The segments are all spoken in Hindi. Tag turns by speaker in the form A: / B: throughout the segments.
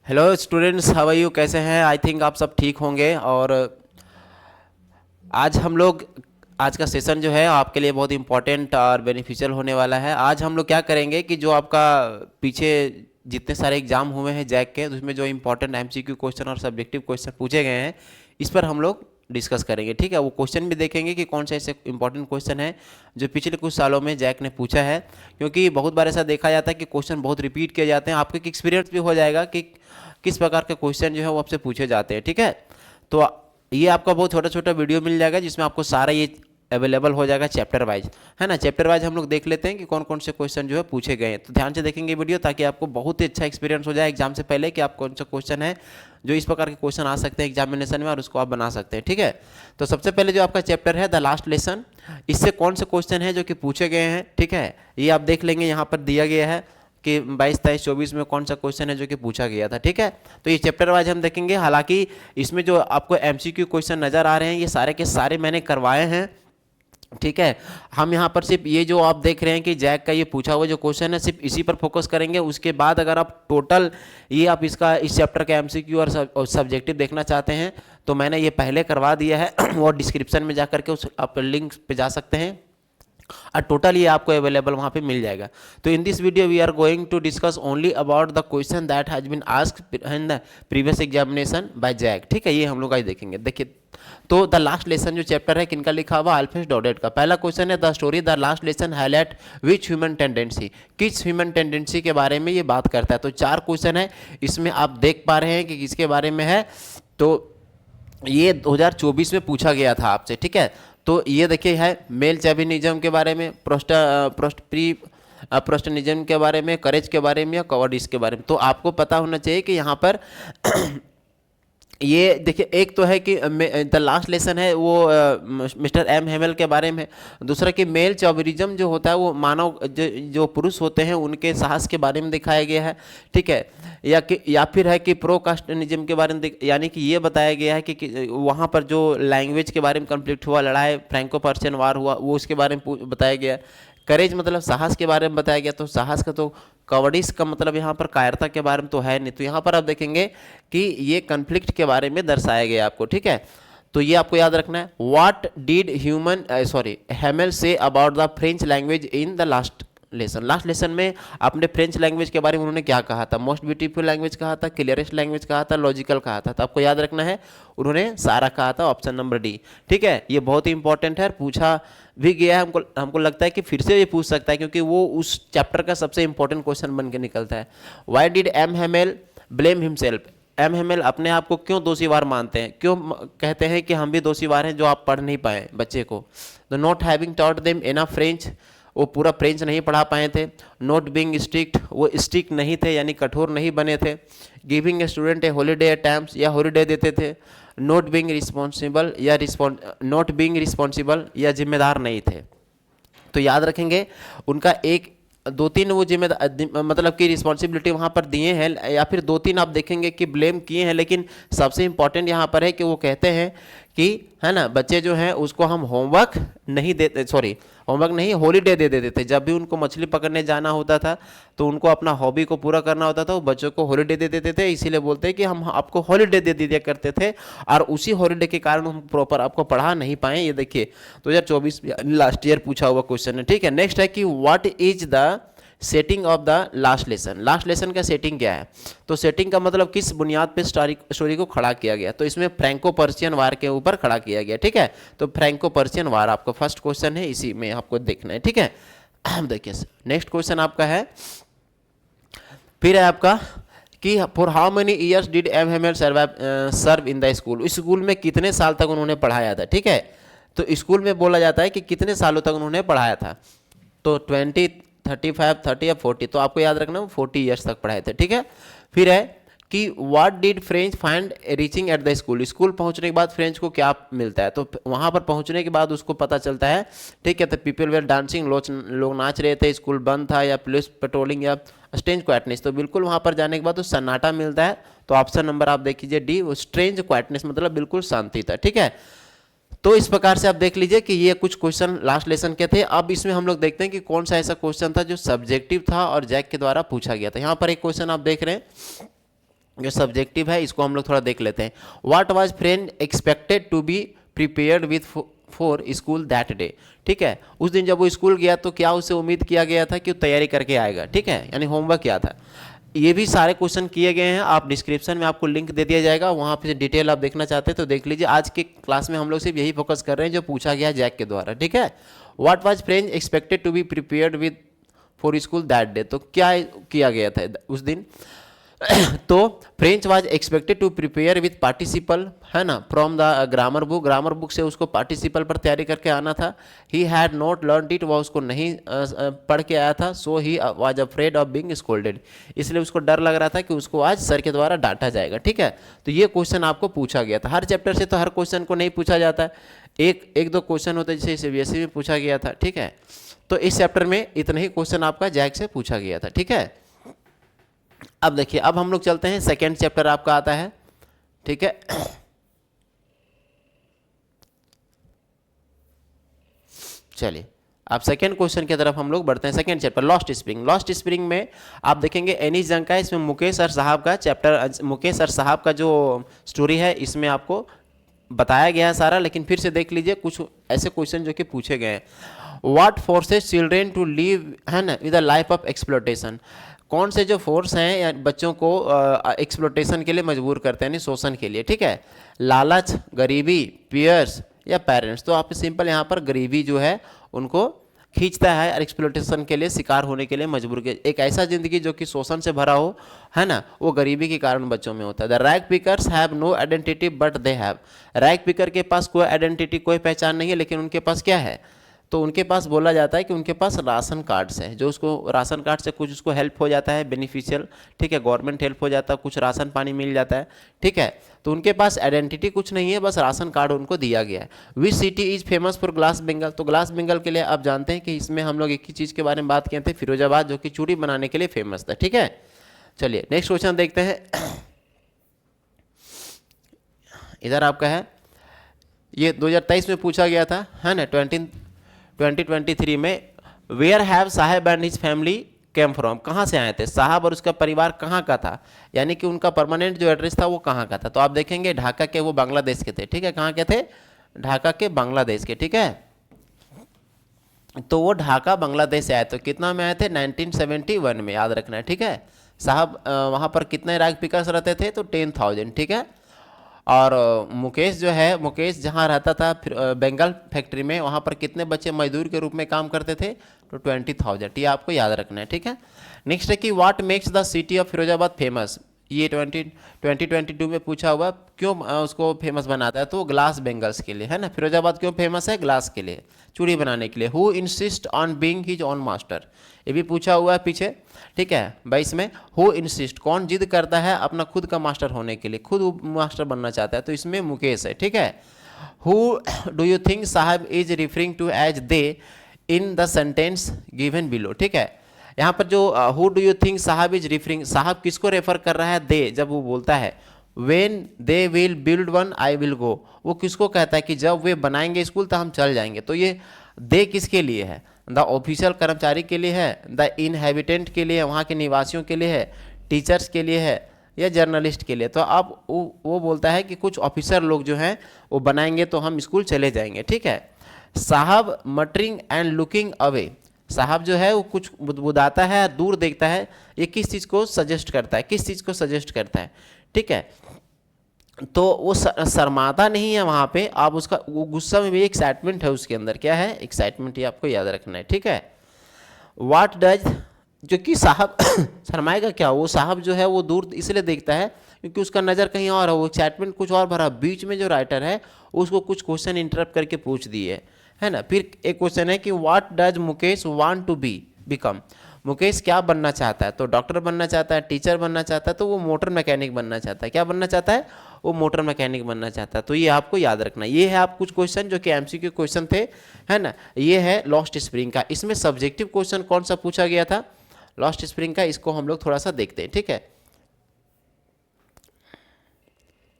A: Hello students, how are you? कैसे हैं? आई थिंक आप सब ठीक होंगे। और आज हम लोग आज का सेशन जो है आपके लिए बहुत इंपॉर्टेंट और बेनिफिशियल होने वाला है। आज हम लोग क्या करेंगे कि जो आपका पीछे जितने सारे एग्जाम हुए हैं जैक के, उसमें जो इंपॉर्टेंट एमसीक्यू क्वेश्चन और सब्जेक्टिव क्वेश्चन पूछे गए हैं, इस पर हम लोग डिस्कस करेंगे। ठीक है, वो क्वेश्चन भी देखेंगे कि कौन से ऐसे इंपॉर्टेंट क्वेश्चन है जो पिछले कुछ सालों में जैक ने पूछा है, क्योंकि बहुत बार ऐसा देखा जाता है कि क्वेश्चन बहुत रिपीट किए जाते हैं। आपको एक एक्सपीरियंस भी हो जाएगा कि किस प्रकार के क्वेश्चन जो है वो आपसे पूछे जाते हैं। ठीक है, तो ये आपका बहुत छोटा छोटा वीडियो मिल जाएगा जिसमें आपको सारा ये अवेलेबल हो जाएगा चैप्टर वाइज, है ना। चैप्टर वाइज हम लोग देख लेते हैं कि कौन कौन से क्वेश्चन जो है पूछे गए हैं। तो ध्यान से देखेंगे वीडियो ताकि आपको बहुत ही अच्छा एक्सपीरियंस हो जाए एग्जाम से पहले कि आप कौन सा क्वेश्चन है जो इस प्रकार के क्वेश्चन आ सकते हैं एग्जामिनेशन में और उसको आप बना सकते हैं। ठीक है, तो सबसे पहले जो आपका चैप्टर है द लास्ट लेसन, इससे कौन से क्वेश्चन है जो कि पूछे गए हैं। ठीक है, ये आप देख लेंगे, यहाँ पर दिया गया है कि 22, 23, 24 में कौन सा क्वेश्चन है जो कि पूछा गया था। ठीक है, तो ये चैप्टर वाइज हम देखेंगे। हालांकि इसमें जो आपको एमसीक्यू क्वेश्चन नज़र आ रहे हैं ये सारे के सारे मैंने करवाए हैं। ठीक है, हम यहाँ पर सिर्फ ये जो आप देख रहे हैं कि जैक का ये पूछा हुआ जो क्वेश्चन है सिर्फ इसी पर फोकस करेंगे। उसके बाद अगर आप टोटल ये आप इसका इस चैप्टर का एमसीक्यू और सब्जेक्टिव देखना चाहते हैं तो मैंने ये पहले करवा दिया है वो डिस्क्रिप्शन में जा करके उस आप लिंक पे जा सकते हैं और टोटल ये आपको अवेलेबल वहाँ पे मिल जाएगा। तो in this video we are going to discuss only about the question that has been asked in the previous examination by JAC. ठीक है, ये हम लोग आज देखेंगे। देखिए, तो द लास्ट लेसन जो चैप्टर है किनका लिखा हुआ, अल्फ्रेड डॉडेट का। पहला क्वेश्चन है the story the last lesson highlight which human tendency, किस ह्यूमन टेंडेंसी के बारे में ये बात करता है। तो 4 क्वेश्चन है इसमें, आप देख पा रहे हैं कि किसके बारे में है। तो ये 2024 में पूछा गया था आपसे। ठीक है, तो ये देखिए है मेल चैविनिज्म के बारे में, प्रोस्टेनिज्म के बारे में, करेज के बारे में या कवर्डिस के बारे में। तो आपको पता होना चाहिए कि यहाँ पर ये देखिए, एक तो है कि द लास्ट लेसन है वो मिस्टर एम हेमल के बारे में। दूसरा कि मेल चौबरिज्म जो होता है वो मानव जो पुरुष होते हैं उनके साहस के बारे में दिखाया गया है। ठीक है, या फिर है कि प्रोकास्टनिज्म के बारे में, यानी कि ये बताया गया है कि वहाँ पर जो लैंग्वेज के बारे में कन्फ्लिक्ट हुआ, लड़ाई फ्रैंको पर्शियन वार हुआ, वो उसके बारे में बताया गया। करेज मतलब साहस के बारे में बताया गया। तो साहस का तो कवर्डिस का मतलब यहाँ पर कायरता के बारे में तो है नहीं। तो यहाँ पर आप देखेंगे कि ये कन्फ्लिक्ट के बारे में दर्शाया गया आपको। ठीक है, तो ये आपको याद रखना है। What did Hamel say about the French language in the last lesson. Last lesson में आपने फ्रेंच लैंग्वेज के बारे में उन्होंने क्या कहा था, मोस्ट ब्यूटीफुल लैंग्वेज कहा था, क्लियरेस्ट लैंग्वेज कहा था, लॉजिकल कहा था। तो आपको याद रखना है उन्होंने सारा कहा था, ऑप्शन नंबर डी। ठीक है, ये बहुत ही इंपॉर्टेंट है, पूछा भी गया है। हमको लगता है कि फिर से ये पूछ सकता है क्योंकि वो उस चैप्टर का सबसे इंपॉर्टेंट क्वेश्चन बन के निकलता है। Why did M Hamel blame himself, M Hamel अपने आप को क्यों दोषीवार मानते हैं, क्यों कहते हैं कि हम भी दोषीवार हैं जो आप पढ़ नहीं पाए बच्चे को। The not having taught them enough French, वो पूरा फ्रेंच नहीं पढ़ा पाए थे। नॉट बीइंग स्ट्रिक्ट, वो स्ट्रिक्ट नहीं थे यानी कठोर नहीं बने थे। Giving a student a holiday at times, या हॉलीडे देते थे। Not being responsible not being responsible, या जिम्मेदार नहीं थे। तो याद रखेंगे उनका एक 2-3 वो जिम्मेदार मतलब कि रिस्पॉन्सिबिलिटी वहाँ पर दिए हैं, या फिर 2-3 आप देखेंगे कि ब्लेम किए हैं। लेकिन सबसे इंपॉर्टेंट यहाँ पर है कि वो कहते हैं कि, है ना, बच्चे जो हैं उसको हम होमवर्क नहीं देते, होमवर्क नहीं, हॉलीडे दे देते थे। जब भी उनको मछली पकड़ने जाना होता था तो उनको अपना हॉबी को पूरा करना होता था, वो बच्चों को हॉलीडे दे देते थे। इसीलिए बोलते हैं कि हम आपको हॉलीडे दे दिया करते थे और उसी हॉलीडे के कारण हम प्रॉपर आपको पढ़ा नहीं पाए। ये देखिए 2024 लास्ट ईयर पूछा हुआ क्वेश्चन है। ठीक है, नेक्स्ट है कि what is the setting of the last lesson. Last lesson का सेटिंग क्या है, तो सेटिंग का मतलब किस बुनियाद पे स्टोरी को खड़ा किया गया। तो इसमें फ्रैंको पर्शियन वार के ऊपर खड़ा किया गया। ठीक है, तो फ्रैंको पर्शियन वार आपका फर्स्ट क्वेश्चन है, इसी में आपको देखना है। ठीक है, देखिए नेक्स्ट क्वेश्चन आपका है, फिर है आपका कि for how many years did M Hamel serve in the school. इस स्कूल में कितने साल तक उन्होंने पढ़ाया था। ठीक है, तो स्कूल में बोला जाता है कि कितने सालों तक उन्होंने पढ़ाया था। तो 20, 35, 30 या 40, तो आपको याद रखना वो 40 ईयर्स तक पढ़ाए थे। ठीक है, फिर है कि what did French find reaching at the school. School पहुंचने के बाद फ्रेंच को क्या मिलता है, तो वहां पर पहुंचने के बाद उसको पता चलता है। ठीक है, तो पीपल वेयर डांसिंग, लोग नाच रहे थे, स्कूल बंद था, या पुलिस पेट्रोलिंग, या स्ट्रेंज क्वाइटनेस। तो बिल्कुल वहां पर जाने के बाद तो सन्नाटा मिलता है। तो ऑप्शन नंबर आप देख लीजिए डी, वो स्ट्रेंज क्वाइटनेस मतलब बिल्कुल शांति था। ठीक है, तो इस प्रकार से आप देख लीजिए कि ये कुछ क्वेश्चन लास्ट लेसन के थे। अब इसमें हम लोग देखते हैं कि कौन सा ऐसा क्वेश्चन था जो सब्जेक्टिव था और जैक के द्वारा पूछा गया था। यहाँ पर एक क्वेश्चन आप देख रहे हैं, जो सब्जेक्टिव है इसको हम लोग थोड़ा देख लेते हैं। What was Franz expected to be prepared with for school that day. ठीक है, उस दिन जब वो स्कूल गया तो क्या उसे उम्मीद किया गया था कि वो तैयारी करके आएगा। ठीक है, यानी होमवर्क क्या था। ये भी सारे क्वेश्चन किए गए हैं, आप डिस्क्रिप्शन में आपको लिंक दे दिया जाएगा, वहाँ पे डिटेल आप देखना चाहते हैं तो देख लीजिए। आज के क्लास में हम लोग सिर्फ यही फोकस कर रहे हैं जो पूछा गया जैक के द्वारा। ठीक है, what was French expected to be prepared with for school that day, तो क्या किया गया था उस दिन। तो French was expected to prepare with participle, है ना, from the grammar book. Grammar book से उसको पार्टिसिपल पर तैयारी करके आना था। He had not learn it, वह उसको नहीं पढ़ के आया था। So he was afraid of being scolded, इसलिए उसको डर लग रहा था कि उसको आज सर के द्वारा डांटा जाएगा। ठीक है, तो ये क्वेश्चन आपको पूछा गया था। हर चैप्टर से तो हर क्वेश्चन को नहीं पूछा जाता है, एक दो क्वेश्चन होते हैं जैसे सीबीएसई में पूछा गया था। ठीक है, तो इस चैप्टर में इतना ही क्वेश्चन आपका जैक से पूछा गया था। ठीक है, अब देखिए, अब हम लोग चलते हैं सेकेंड चैप्टर आपका आता है। ठीक है, चलिए अब सेकेंड क्वेश्चन की तरफ हम लोग बढ़ते हैं। Second chapter lost spring. Lost spring में आप देखेंगे एनी जंग का, इसमें मुकेश सर साहब का चैप्टर, मुकेश सर साहब का जो स्टोरी है इसमें आपको बताया गया है सारा। लेकिन फिर से देख लीजिए कुछ ऐसे क्वेश्चन जो कि पूछे गए हैं। What forces children to live, है ना, with a life of exploitation. कौन से जो फोर्स हैं या बच्चों को एक्सप्लोटेशन के लिए मजबूर करते हैं, यानी शोषण के लिए। ठीक है, लालच, गरीबी, पियर्स या पेरेंट्स। तो आप सिंपल यहाँ पर गरीबी जो है उनको खींचता है और एक्सप्लोटेशन के लिए, शिकार होने के लिए मजबूर के। एक ऐसा जिंदगी जो कि शोषण से भरा हो, है ना, वो गरीबी के कारण बच्चों में होता है। The rag pickers have no identity but they have. Rag picker के पास कोई आइडेंटिटी, कोई पहचान नहीं है, लेकिन उनके पास क्या है, तो उनके पास बोला जाता है कि उनके पास राशन कार्ड्स हैं, जो उसको राशन कार्ड से कुछ उसको हेल्प हो जाता है, बेनिफिशियल। ठीक है, गवर्नमेंट हेल्प हो जाता है, कुछ राशन पानी मिल जाता है। ठीक है, तो उनके पास आइडेंटिटी कुछ नहीं है, बस राशन कार्ड उनको दिया गया है। Which city is famous for glass bangle. तो ग्लास बंगाल के लिए आप जानते हैं कि इसमें हम लोग एक ही चीज़ के बारे में बात किए थे, फिरोजाबाद, जो कि चूड़ी बनाने के लिए फेमस था। ठीक है, चलिए नेक्स्ट क्वेश्चन देखते हैं। इधर आपका है, ये 2023 में पूछा गया था, है ना, 2023 में। वेयर हैव साहब and his family came from. कहाँ से आए थे साहब और उसका परिवार, कहाँ का था, यानी कि उनका परमानेंट जो एड्रेस था वो कहाँ का था। तो आप देखेंगे ढाका के, वो बांग्लादेश के थे। ठीक है, कहाँ के थे, ढाका के, बांग्लादेश के। ठीक है, तो वो ढाका बांग्लादेश से आए। तो कितना में आए थे, 1971 में, याद रखना है। ठीक है, साहब वहाँ पर कितने रैग पिकर्स रहते थे, तो 10,000। ठीक है, और मुकेश जो है, मुकेश जहाँ रहता था बंगाल फैक्ट्री में, वहाँ पर कितने बच्चे मजदूर के रूप में काम करते थे, तो 20,000। ये आपको याद रखना है। ठीक है, नेक्स्ट है कि what makes the city of Firozabad famous. ये 2022 में पूछा हुआ, क्यों उसको फेमस बनाता है, तो ग्लास बेंगल्स के लिए, है ना। फिरोजाबाद क्यों फेमस है, ग्लास के लिए, चूड़ी बनाने के लिए। Who insist on being his own master, ये भी पूछा हुआ है पीछे। ठीक है, 22 में हु इंसिस्ट, कौन जिद करता है अपना खुद का मास्टर होने के लिए, खुद मास्टर बनना चाहता है, तो इसमें मुकेश है। ठीक है, who do you think Saheb is referring to as they in the sentence given below. ठीक है, यहाँ पर जो who do you think Saheb is referring, Saheb किसको रेफर कर रहा है, दे, जब वो बोलता है when they will build one I will go, वो किसको कहता है कि जब वे बनाएंगे स्कूल तो हम चल जाएंगे। तो ये दे किसके लिए है, द ऑफिशियल कर्मचारी के लिए है, द इनहेबिटेंट के लिए है, वहाँ के निवासियों के लिए है, टीचर्स के लिए है, या जर्नलिस्ट के लिए। तो अब वो बोलता है कि कुछ ऑफिसर लोग जो हैं वो बनाएंगे तो हम स्कूल चले जाएंगे। ठीक है, साहब मटरिंग एंड लुकिंग अवे, साहब जो है वो कुछ बुदबुदाता है, दूर देखता है, ये किस चीज़ को सजेस्ट करता है, किस चीज़ को सजेस्ट करता है। ठीक है, तो वो शर्माता नहीं है वहाँ पे, आप उसका वो गुस्सा में भी एक्साइटमेंट है उसके अंदर, क्या है, एक्साइटमेंट, ये आपको याद रखना है। ठीक है, व्हाट डज, जो कि साहब शर्माएगा क्या, वो साहब जो है वो दूर इसलिए देखता है क्योंकि उसका नज़र कहीं और है, वो एक्साइटमेंट कुछ और भरा। बीच में जो राइटर है उसको कुछ क्वेश्चन इंटरप्ट करके पूछ दिए, है ना। फिर एक क्वेश्चन है कि what does Mukesh want to be become, Mukesh क्या बनना चाहता है, तो डॉक्टर बनना चाहता है, टीचर बनना चाहता है, तो वो मोटर मैकेनिक बनना चाहता है। क्या बनना चाहता है, वो मोटर मैकेनिक बनना चाहता है। तो ये आपको याद रखना। ये है आप कुछ क्वेश्चन जो कि एमसीक्यू क्वेश्चन थे, है ना। ये है लॉस्ट स्प्रिंग का। इसमें सब्जेक्टिव क्वेश्चन कौन सा पूछा गया था लॉस्ट स्प्रिंग का, इसको हम लोग थोड़ा सा देखते हैं। ठीक है,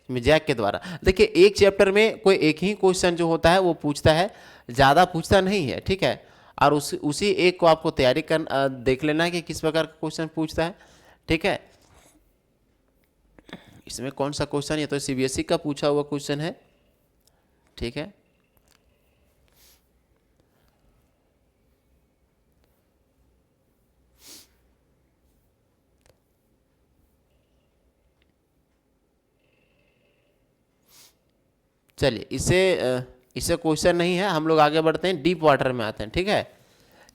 A: जैक के द्वारा देखिए, एक चैप्टर में कोई एक ही क्वेश्चन जो होता है वो पूछता है, ज़्यादा पूछता नहीं है। ठीक है, और उसी एक को आपको तैयारी कर देख लेना है कि किस प्रकार का क्वेश्चन पूछता है। ठीक है, इसमें कौन सा क्वेश्चन, ये तो सीबीएसई का पूछा हुआ क्वेश्चन है, ठीक है। चलिए इसे क्वेश्चन नहीं है, हम लोग आगे बढ़ते हैं, डीप वाटर में आते हैं, ठीक है।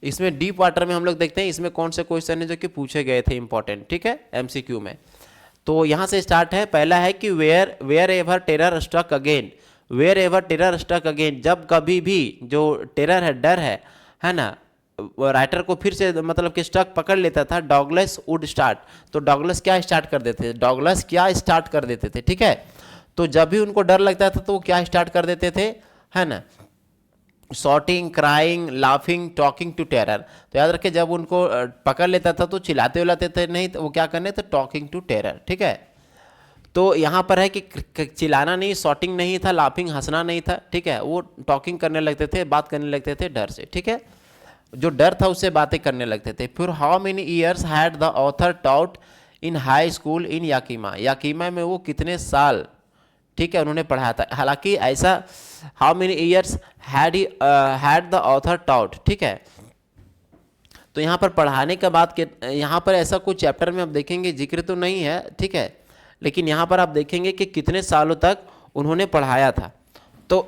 A: इसमें डीप वाटर में हम लोग देखते हैं इसमें कौन से क्वेश्चन है जो कि पूछे गए थे इंपॉर्टेंट, ठीक है, एमसीक्यू में। तो यहाँ से स्टार्ट है, पहला है कि wherever terror struck again, wherever terror struck again, जब कभी भी जो टेरर है, डर है ना, राइटर को फिर से मतलब कि स्ट्रक पकड़ लेता था, डॉगलस वुड स्टार्ट, तो डॉगलस क्या स्टार्ट कर देते थे, डॉगलस क्या स्टार्ट कर देते थे, ठीक है। तो जब भी उनको डर लगता था तो वो क्या स्टार्ट कर देते थे, है ना, shouting, crying, laughing, talking to terror. तो याद रखें जब उनको पकड़ लेता था तो चिल्लाते उलाते थे नहीं, तो वो क्या करने थे, टॉकिंग टू टेरर, ठीक है। तो यहाँ पर है कि चिल्लाना नहीं, शॉटिंग नहीं था, लाफिंग हंसना नहीं था, ठीक है, वो टॉकिंग करने लगते थे, बात करने लगते थे डर से, ठीक है, जो डर था उससे बातें करने लगते थे। फिर how many years had the author taught in high school in Yakima, Yakima में वो कितने साल, ठीक है, उन्होंने पढ़ाया था। हालांकि ऐसा how many years had the author taught, ठीक है। तो यहाँ पर पढ़ाने का बात के, यहाँ पर ऐसा कुछ चैप्टर में आप देखेंगे जिक्र तो नहीं है, ठीक है, लेकिन यहाँ पर आप देखेंगे कि कितने सालों तक उन्होंने पढ़ाया था। तो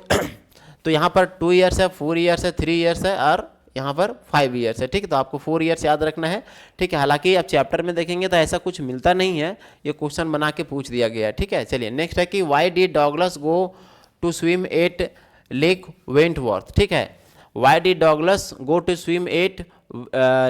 A: तो यहाँ पर 2 ईयर्स है, 4 ईयर्स है, 3 ईयर्स है और यहाँ पर 5 ईयर्स है, ठीक है। तो आपको 4 ईयर्स याद रखना है, ठीक है। हालांकि आप चैप्टर में देखेंगे तो ऐसा कुछ मिलता नहीं है, ये क्वेश्चन बना के पूछ दिया गया है, ठीक है। चलिए नेक्स्ट है कि why did Douglas go to swim at Lake Wentworth, ठीक है। Why did Douglas go to swim at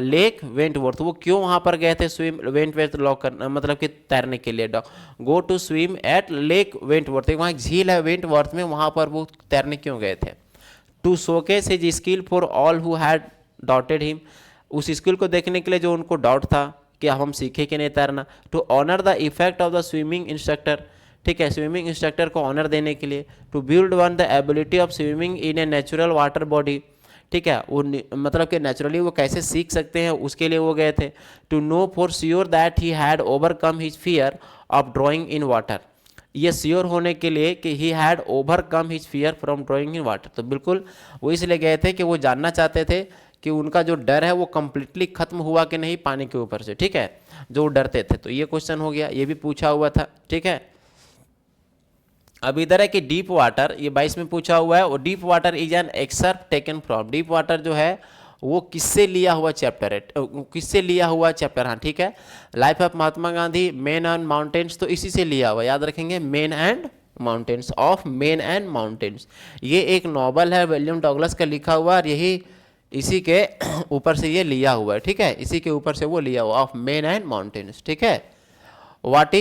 A: Lake Wentworth, वो क्यों वहाँ पर गए थे स्विम वेंटवर्थ लॉक करना, मतलब कि तैरने के लिए। Go to swim at Lake Wentworth, वहाँ एक झील है वेंटवर्थ में, वहाँ पर वो तैरने क्यों गए थे। To showcase his skill for all who had doubted him, उस स्किल को देखने के लिए जो उनको डाउट था कि अब हम सीखे कि नहीं तैरना। To honour the effect of the swimming instructor, ठीक है, स्विमिंग इंस्ट्रक्टर को ऑनर देने के लिए। To build one the ability of swimming in a natural water body, ठीक है, वो मतलब कि नेचुरली वो कैसे सीख सकते हैं उसके लिए वो गए थे। To know for sure that he had overcome his fear of drowning in water, ये श्योर होने के लिए कि he had overcome his fear from drowning in water, तो बिल्कुल वो इसलिए गए थे कि वो जानना चाहते थे कि उनका जो डर है वो कंप्लीटली खत्म हुआ कि नहीं पानी के ऊपर से, ठीक है, जो डरते थे। तो ये क्वेश्चन हो गया, ये भी पूछा हुआ था, ठीक है। अब इधर है कि डीप वाटर, ये 22 में पूछा हुआ है, और deep water is an excerpt taken from, deep water जो है वो किससे लिया हुआ चैप्टर है, किससे लिया हुआ चैप्टर, हाँ ठीक है, life of Mahatma Gandhi, main and mountains, तो इसी से लिया हुआ, याद रखेंगे, main and mountains, of main and mountains. ये एक नॉवल है विलियम डगलस का लिखा हुआ, और यही इसी के ऊपर से ये लिया हुआ है, ठीक है, इसी के ऊपर से वो लिया हुआ, ऑफ मेन एंड माउंटेन्स, ठीक है। What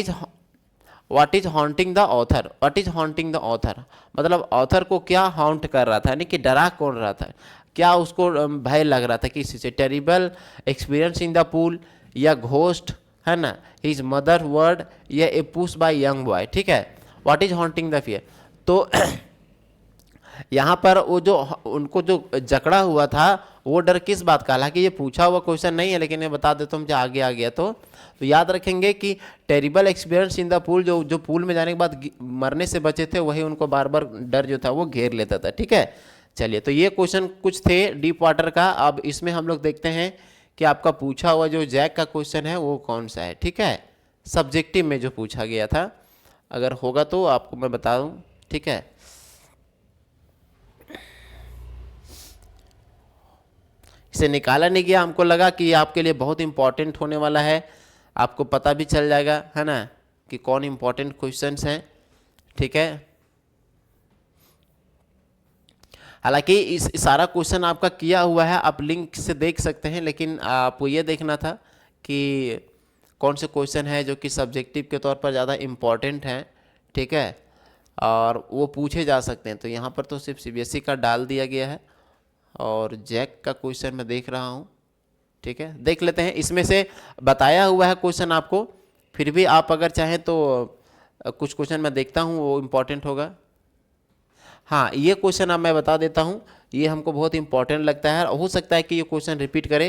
A: is haunting the author, what is haunting the author, मतलब ऑथर को क्या हॉन्ट कर रहा था, यानी कि डरा कौन रहा था, क्या उसको भय लग रहा था किसी से। Terrible experience in the pool, या घोस्ट, है ना, हिज मदर वर्ड, या ए पुश बाय यंग बॉय, ठीक है। What is haunting the fear, तो यहाँ पर वो जो उनको जो जकड़ा हुआ था वो डर किस बात का, हालांकि ये पूछा हुआ क्वेश्चन नहीं है लेकिन मैं बता देता हूँ, आगे आ गया तो याद रखेंगे कि terrible experience in the pool, जो पूल में जाने के बाद मरने से बचे थे वही उनको बार बार डर जो था वो घेर लेता था, ठीक है। चलिए तो ये क्वेश्चन कुछ थे डीप वाटर का। अब इसमें हम लोग देखते हैं कि आपका पूछा हुआ जो जैक का क्वेश्चन है वो कौन सा है, ठीक है, सब्जेक्टिव में जो पूछा गया था, अगर होगा तो आपको मैं बता दूं, ठीक है। इसे निकाला नहीं गया, हमको लगा कि ये आपके लिए बहुत इंपॉर्टेंट होने वाला है, आपको पता भी चल जाएगा, है ना, कि कौन इंपॉर्टेंट क्वेश्चंस हैं, ठीक है। हालांकि इस सारा क्वेश्चन आपका किया हुआ है, आप लिंक से देख सकते हैं, लेकिन आपको ये देखना था कि कौन से क्वेश्चन है जो कि सब्जेक्टिव के तौर पर ज़्यादा इम्पॉर्टेंट हैं, ठीक है, और वो पूछे जा सकते हैं। तो यहाँ पर तो सिर्फ सीबीएसई का डाल दिया गया है, और जैक का क्वेश्चन मैं देख रहा हूँ, ठीक है, देख लेते हैं। इसमें से बताया हुआ है क्वेश्चन आपको, फिर भी आप अगर चाहें तो कुछ क्वेश्चन मैं देखता हूँ वो इम्पॉर्टेंट होगा। हाँ, ये क्वेश्चन अब मैं बता देता हूँ, ये हमको बहुत इंपॉर्टेंट लगता है, और हो सकता है कि ये क्वेश्चन रिपीट करे,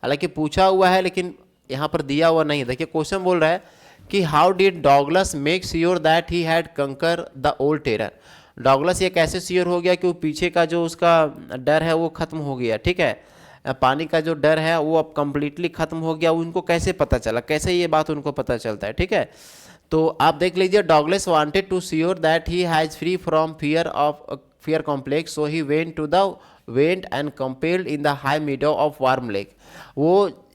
A: हालांकि पूछा हुआ है लेकिन यहाँ पर दिया हुआ नहीं है। देखिए क्वेश्चन बोल रहा है कि how did Douglas make sure that he had कंकर द ओल्ड टेरर। डॉगलस ये कैसे श्योर हो गया कि वो पीछे का जो उसका डर है वो खत्म हो गया, ठीक है, पानी का जो डर है वो अब कंप्लीटली खत्म हो गया। उनको कैसे पता चला, कैसे ये बात उनको पता चलता है, ठीक है। तो आप देख लीजिए, Douglas wanted to sure that he has free from fear complex, so he went and compelled in the high meadow of warm lake। वो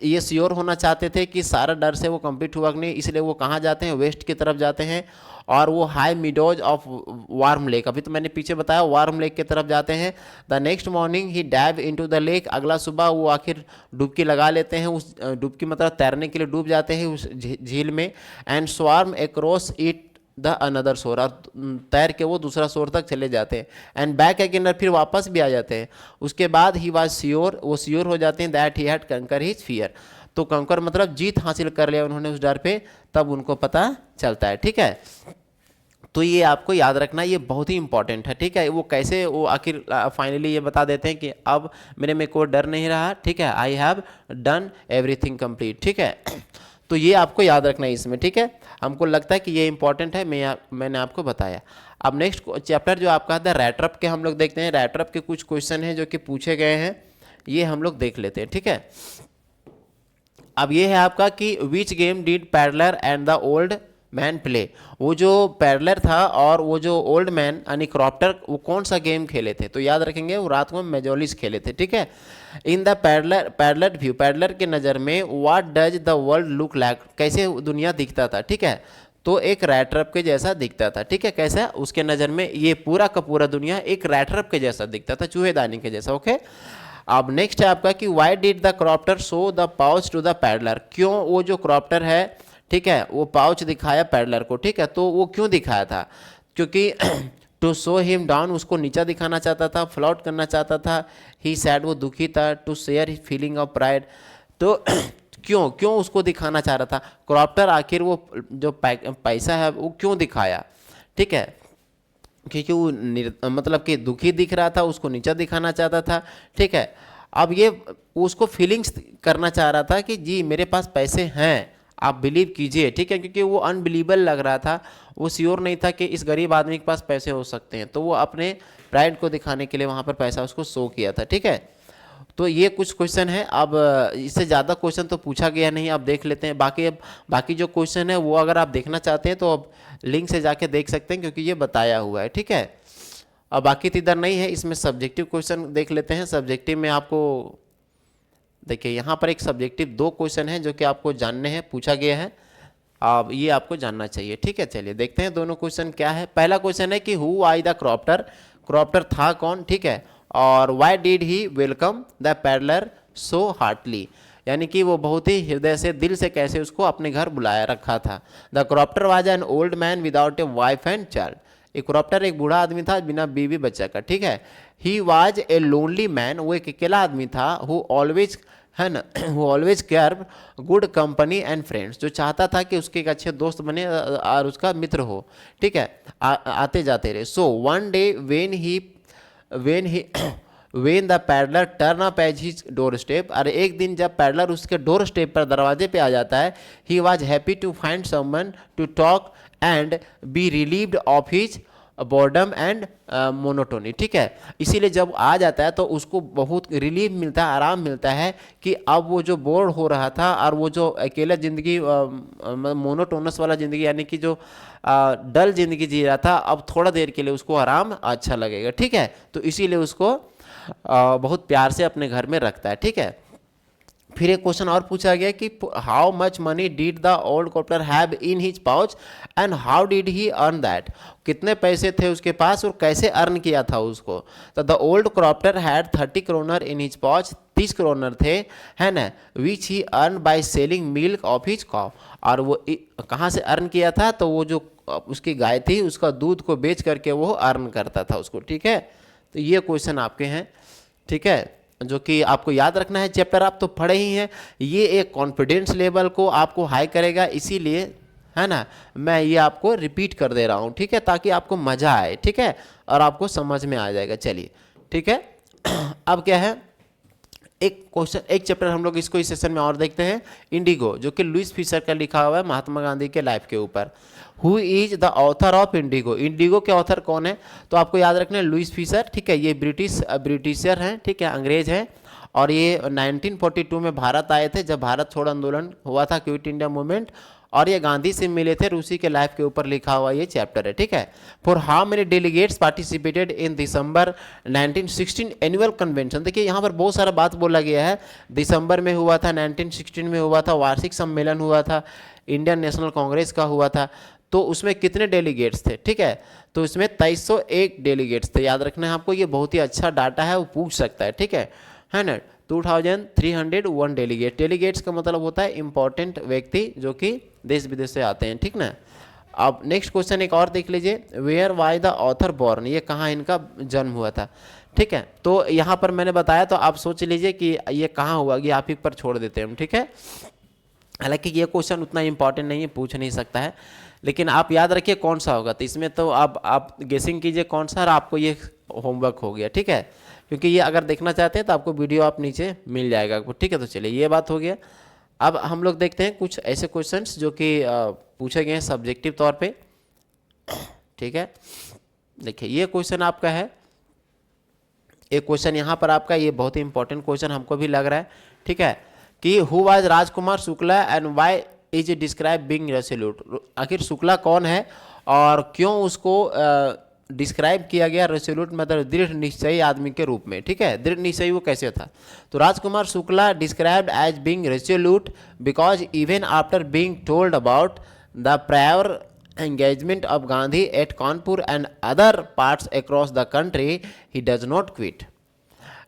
A: ये श्योर होना चाहते थे कि सारा डर से वो कंप्लीट हुआ कि नहीं, इसलिए वो कहाँ जाते हैं, वेस्ट की तरफ जाते हैं और वो high meadows of warm lake, अभी तो मैंने पीछे बताया, वार्म लेक की तरफ जाते हैं। The next morning he dive into the lake, अगला सुबह वो आखिर डुबकी लगा लेते हैं, उस डुबकी मतलब तैरने के लिए डूब जाते हैं उस झील में। And swarm across it the another शोर, और तैर के वो दूसरा शोर तक चले जाते हैं। एंड बैक अगेन, फिर वापस भी आ जाते हैं। उसके बाद ही वाज श्योर, वो श्योर हो जाते हैं दैट ही हैड कंकर हिज फियर, तो कंकर मतलब जीत हासिल कर लिया उन्होंने उस डर पे, तब उनको पता चलता है, ठीक है। तो ये आपको याद रखना, ये बहुत ही इंपॉर्टेंट है, ठीक है। वो कैसे, वो आखिर फाइनली ये बता देते हैं कि अब मेरे में कोई डर नहीं रहा, ठीक है, I have done everything complete, ठीक है। तो ये आपको याद रखना है इसमें, ठीक है। हमको लगता है कि ये इंपॉर्टेंट है, मैंने आपको बताया। अब नेक्स्ट चैप्टर जो आपका था रैटरअप के, हम लोग देखते हैं रैटरअप के कुछ क्वेश्चन हैं जो कि पूछे गए हैं, ये हम लोग देख लेते हैं, ठीक है। अब ये है आपका कि which game did peddler and the old man play, वो जो पैडलर था और वो जो ओल्ड मैन यानी क्रॉप्टर, वो कौन सा गेम खेले थे, तो याद रखेंगे वो रात को मेजोलिस खेले थे, ठीक है। In the peddler view, peddler के नज़र में what does the world look like, कैसे दुनिया दिखता था, ठीक है। तो एक रैटरअप के जैसा दिखता था, ठीक है। कैसा, उसके नज़र में ये पूरा का पूरा दुनिया एक रैटरअप के जैसा दिखता था, चूहेदानी के जैसा, ओके। अब नेक्स्ट है आपका कि why did the crofter show the pouch to the peddler, क्यों वो जो क्रॉप्टर है, ठीक है, वो पाउच दिखाया पैडलर को, ठीक है। तो वो क्यों दिखाया था, क्योंकि टू शो हिम डाउन, उसको नीचा दिखाना चाहता था, फ्लॉट करना चाहता था। ही सैड, वो दुखी था। To share his feeling of pride, तो क्यों उसको दिखाना चाह रहा था क्रॉप्टर, आखिर वो जो पैसा है वो क्यों दिखाया, ठीक है, क्योंकि वो मतलब कि दुखी दिख रहा था, उसको नीचा दिखाना चाहता था, ठीक है। अब ये उसको फीलिंग्स करना चाह रहा था कि जी मेरे पास पैसे हैं, आप बिलीव कीजिए, ठीक है, क्योंकि वो अनबिलीवेबल लग रहा था, वो श्योर नहीं था कि इस गरीब आदमी के पास पैसे हो सकते हैं, तो वो अपने प्राइड को दिखाने के लिए वहाँ पर पैसा उसको शो किया था, ठीक है। तो ये कुछ क्वेश्चन है। अब इससे ज़्यादा क्वेश्चन तो पूछा गया नहीं, आप देख लेते हैं। बाकी जो क्वेश्चन है वो अगर आप देखना चाहते हैं तो अब लिंक से जाके देख सकते हैं, क्योंकि ये बताया हुआ है, ठीक है। अब बाकी तो इधर नहीं है, इसमें सब्जेक्टिव क्वेश्चन देख लेते हैं। सब्जेक्टिव में आपको देखिए यहाँ पर एक सब्जेक्टिव 2 क्वेश्चन हैं जो कि आपको जानने हैं, पूछा गया है, अब ये आपको जानना चाहिए, ठीक है। चलिए देखते हैं दोनों क्वेश्चन क्या है। पहला क्वेश्चन है कि हु आई द क्रॉप्टर, क्रॉप्टर था कौन, ठीक है, और why did he welcome the peddler so heartily, यानी कि वो बहुत ही हृदय से, दिल से कैसे उसको अपने घर बुलाया रखा था। The क्रॉप्टर was an old man without a wife and child, एक क्रॉप्टर एक बूढ़ा आदमी था बिना बीवी बच्चा का, ठीक है। He was a lonely man, वो एक अकेला आदमी था। हु ऑलवेज, है ना, वो always care good company and friends, जो चाहता था कि उसके एक अच्छे दोस्त बने और उसका मित्र हो, ठीक है, आते जाते रहे। So one day when the peddler turn up at his doorstep, अरे एक दिन जब पैडलर उसके डोर स्टेप पर, दरवाजे पे आ जाता है, he was happy to find someone to talk and be relieved of his boredom and monotony, ठीक है। इसीलिए जब आ जाता है तो उसको बहुत रिलीफ मिलता है, आराम मिलता है कि अब वो जो बोर हो रहा था और वो जो अकेला ज़िंदगी, मोनोटोनस वाला ज़िंदगी, यानी कि जो डल ज़िंदगी जी रहा था, अब थोड़ा देर के लिए उसको आराम अच्छा लगेगा, ठीक है। तो इसीलिए उसको बहुत प्यार से अपने घर में रखता है, ठीक है। फिर एक क्वेश्चन और पूछा गया कि how much money did the old क्रॉप्टर have in his pouch and how did he earn that, कितने पैसे थे उसके पास और कैसे अर्न किया था उसको। तो the old crofter had 30 kronor in his pouch, 30 kronor थे, है ना, which he earn by selling milk of his cow, और वो कहाँ से अर्न किया था, तो वो जो उसकी गाय थी उसका दूध को बेच करके वो अर्न करता था उसको, ठीक है। तो ये क्वेश्चन आपके हैं, ठीक है, जो कि आपको याद रखना है। चैप्टर आप तो पढ़े ही हैं, ये एक कॉन्फिडेंस लेवल को आपको हाई करेगा, इसीलिए, है ना, मैं ये आपको रिपीट कर दे रहा हूँ, ठीक है, ताकि आपको मज़ा आए, ठीक है, और आपको समझ में आ जाएगा। चलिए, ठीक है। अब क्या है, एक क्वेश्चन, एक चैप्टर हम लोग इसको इस सेशन में और देखते हैं, इंडिगो, जो कि लुइस फिशर का लिखा हुआ है महात्मा गांधी के लाइफ के ऊपर। Who is the author of Indigo, Indigo के ऑथर कौन है? तो आपको याद रखना है लुइस फिशर, ठीक है। ये ब्रिटिशर हैं, ठीक है, अंग्रेज हैं, और ये 1942 में भारत आए थे जब भारत छोड़ आंदोलन हुआ था, क्विट इंडिया मूवमेंट, और ये गांधी से मिले थे, रूसी के लाइफ के ऊपर लिखा हुआ ये चैप्टर है, ठीक है। For how many delegates participated in December 1916 annual convention, देखिए यहाँ पर बहुत सारा बात बोला गया है। दिसंबर में हुआ था, 1916 में हुआ था, वार्षिक सम्मेलन हुआ था, इंडियन नेशनल कांग्रेस का हुआ था, तो उसमें कितने डेलीगेट्स थे, ठीक है। तो इसमें 2301 डेलीगेट्स थे, याद रखना है आपको, ये बहुत ही अच्छा डाटा है, वो पूछ सकता है, ठीक है ना। 2301 डेलीगेट्स का मतलब होता है इंपॉर्टेंट व्यक्ति जो कि देश विदेश से आते हैं, ठीक ना। अब नेक्स्ट क्वेश्चन एक और देख लीजिए, where why the author born, ये कहाँ इनका जन्म हुआ था, ठीक है। तो यहाँ पर मैंने बताया, तो आप सोच लीजिए कि ये कहाँ हुआ, ये आप ही पर छोड़ देते हैं हम, ठीक है। हालांकि ये क्वेश्चन उतना इंपॉर्टेंट नहीं है, पूछ नहीं सकता है, लेकिन आप याद रखिए कौन सा होगा। तो इसमें तो आप गेसिंग कीजिए कौन सा, और आपको ये होमवर्क हो गया, ठीक है। क्योंकि ये अगर देखना चाहते हैं तो आपको वीडियो आप नीचे मिल जाएगा, ठीक है। तो चलिए ये बात हो गया। अब हम लोग देखते हैं कुछ ऐसे क्वेश्चंस जो कि पूछे गए हैं सब्जेक्टिव तौर पे, ठीक है। देखिए ये क्वेश्चन आपका है, एक क्वेश्चन यहाँ पर आपका, ये बहुत ही इंपॉर्टेंट क्वेश्चन हमको भी लग रहा है, ठीक है, कि who was Rajkumar Shukla and why is describe being resolute, आखिर शुक्ला कौन है और क्यों उसको डिस्क्राइब किया गया रेसोल्यूट, मतलब दृढ़ निश्चयी आदमी के रूप में, ठीक है। दृढ़ निश्चयी वो कैसे था? तो Rajkumar Shukla described as being resolute because even after being told about the prior engagement of Gandhi at Kanpur and other parts across the country, he does not quit.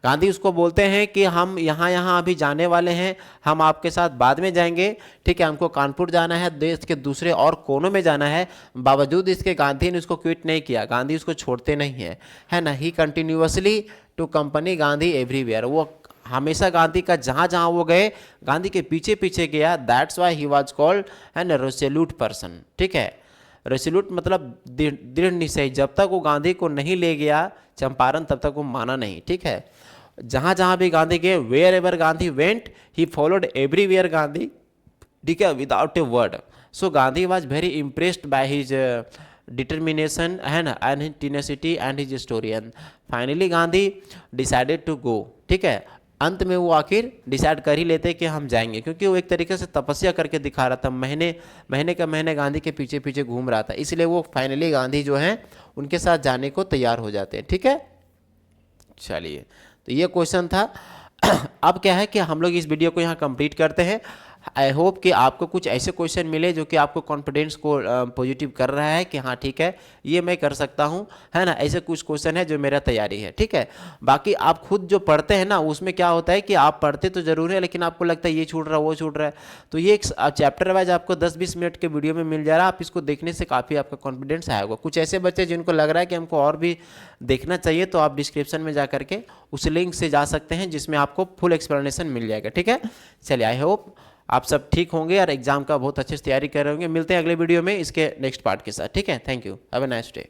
A: Gandhi उसको बोलते हैं कि हम यहाँ अभी जाने वाले हैं, हम आपके साथ बाद में जाएंगे, ठीक है, हमको कानपुर जाना है, देश के दूसरे और कोनों में जाना है, बावजूद इसके गांधी ने उसको क्विट नहीं किया, गांधी उसको छोड़ते नहीं है, है ना। He continuously to company Gandhi everywhere, वो हमेशा गांधी का जहाँ जहाँ वो गए गांधी के पीछे पीछे गया, that's why he was called an Resolute person, ठीक है। रेसोल्यूट मतलब दृढ़ निश्चय, जब तक वो गांधी को नहीं ले गया चंपारण तब तक वो माना नहीं, ठीक है। जहाँ जहाँ भी गांधी गए, wherever Gandhi went he followed everywhere Gandhi, ठीक है, without a word. So Gandhi was very impressed by his determination है ना, and his tenacity and his story, and finally Gandhi decided to go, ठीक है। अंत में वो आखिर डिसाइड कर ही लेते कि हम जाएंगे, क्योंकि वो एक तरीके से तपस्या करके दिखा रहा था, महीने गांधी के पीछे पीछे घूम रहा था, इसलिए वो फाइनली गांधी जो हैं उनके साथ जाने को तैयार हो जाते हैं, ठीक है। चलिए तो ये क्वेश्चन था। अब क्या है कि हम लोग इस वीडियो को यहाँ कंप्लीट करते हैं। आई होप कि आपको कुछ ऐसे क्वेश्चन मिले जो कि आपको कॉन्फिडेंस को पॉजिटिव कर रहा है कि हाँ ठीक है ये मैं कर सकता हूँ, है ना। ऐसे कुछ क्वेश्चन है जो मेरा तैयारी है, ठीक है। बाकी आप खुद जो पढ़ते हैं ना, उसमें क्या होता है कि आप पढ़ते तो जरूर है, लेकिन आपको लगता है ये छूट रहा है वो छूट रहा है, तो ये एक चैप्टर वाइज आपको 10-20 मिनट के वीडियो में मिल जा रहा है। आप इसको देखने से काफ़ी आपका कॉन्फिडेंस आएगा। कुछ ऐसे बच्चे जिनको लग रहा है कि हमको और भी देखना चाहिए, तो आप डिस्क्रिप्शन में जा करके उस लिंक से जा सकते हैं जिसमें आपको फुल एक्सप्लेनेशन मिल जाएगा, ठीक है। चलिए आई होप आप सब ठीक होंगे और एग्जाम का बहुत अच्छे से तैयारी कर रहे होंगे। मिलते हैं अगले वीडियो में इसके नेक्स्ट पार्ट के साथ, ठीक है। Thank you, have a nice day.